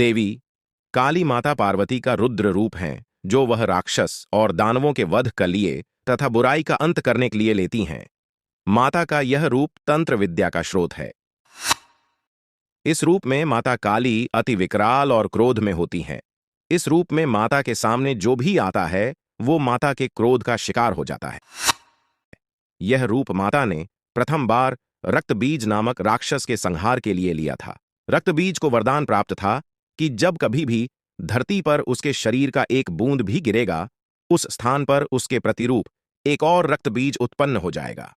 देवी काली माता पार्वती का रुद्र रूप हैं, जो वह राक्षस और दानवों के वध के लिए तथा बुराई का अंत करने के लिए लेती हैं। माता का यह रूप तंत्र विद्या का स्रोत है। इस रूप में माता काली अति विकराल और क्रोध में होती हैं। इस रूप में माता के सामने जो भी आता है वो माता के क्रोध का शिकार हो जाता है। यह रूप माता ने प्रथम बार रक्तबीज नामक राक्षस के संहार के लिए लिया था। रक्तबीज को वरदान प्राप्त था कि जब कभी भी धरती पर उसके शरीर का एक बूंद भी गिरेगा, उस स्थान पर उसके प्रतिरूप एक और रक्तबीज उत्पन्न हो जाएगा।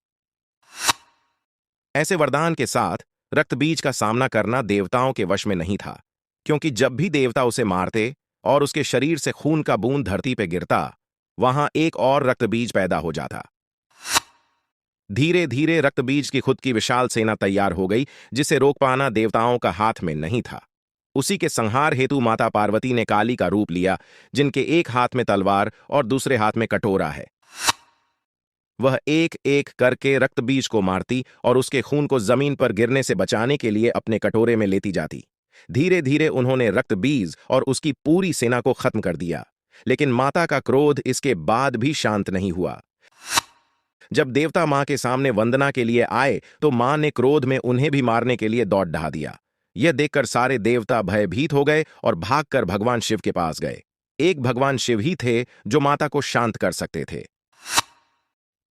ऐसे वरदान के साथ रक्तबीज का सामना करना देवताओं के वश में नहीं था, क्योंकि जब भी देवता उसे मारते और उसके शरीर से खून का बूंद धरती पर गिरता, वहां एक और रक्तबीज पैदा हो जाता। धीरे धीरे रक्तबीज की खुद की विशाल सेना तैयार हो गई, जिसे रोक पाना देवताओं का हाथ में नहीं था। उसी के संहार हेतु माता पार्वती ने काली का रूप लिया, जिनके एक हाथ में तलवार और दूसरे हाथ में कटोरा है। वह एक एक करके रक्तबीज को मारती और उसके खून को जमीन पर गिरने से बचाने के लिए अपने कटोरे में लेती जाती। धीरे धीरे उन्होंने रक्तबीज और उसकी पूरी सेना को खत्म कर दिया, लेकिन माता का क्रोध इसके बाद भी शांत नहीं हुआ। जब देवता मां के सामने वंदना के लिए आए तो मां ने क्रोध में उन्हें भी मारने के लिए दौड़ ढहा दिया। यह देखकर सारे देवता भयभीत हो गए और भागकर भगवान शिव के पास गए। एक भगवान शिव ही थे जो माता को शांत कर सकते थे।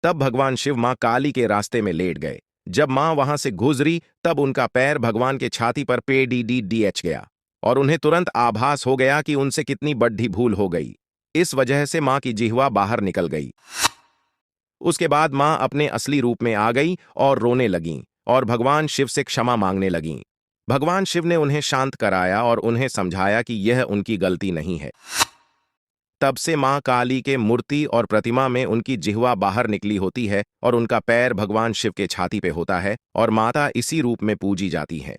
तब भगवान शिव मां काली के रास्ते में लेट गए। जब मां वहां से गुजरी तब उनका पैर भगवान के छाती पर PDDDH गया और उन्हें तुरंत आभास हो गया कि उनसे कितनी बड़ी भूल हो गई। इस वजह से मां की जिह्वा बाहर निकल गई। उसके बाद मां अपने असली रूप में आ गई और रोने लगीं और भगवान शिव से क्षमा मांगने लगीं। भगवान शिव ने उन्हें शांत कराया और उन्हें समझाया कि यह उनकी गलती नहीं है। तब से मां काली के मूर्ति और प्रतिमा में उनकी जिह्वा बाहर निकली होती है और उनका पैर भगवान शिव के छाती पे होता है और माता इसी रूप में पूजी जाती है।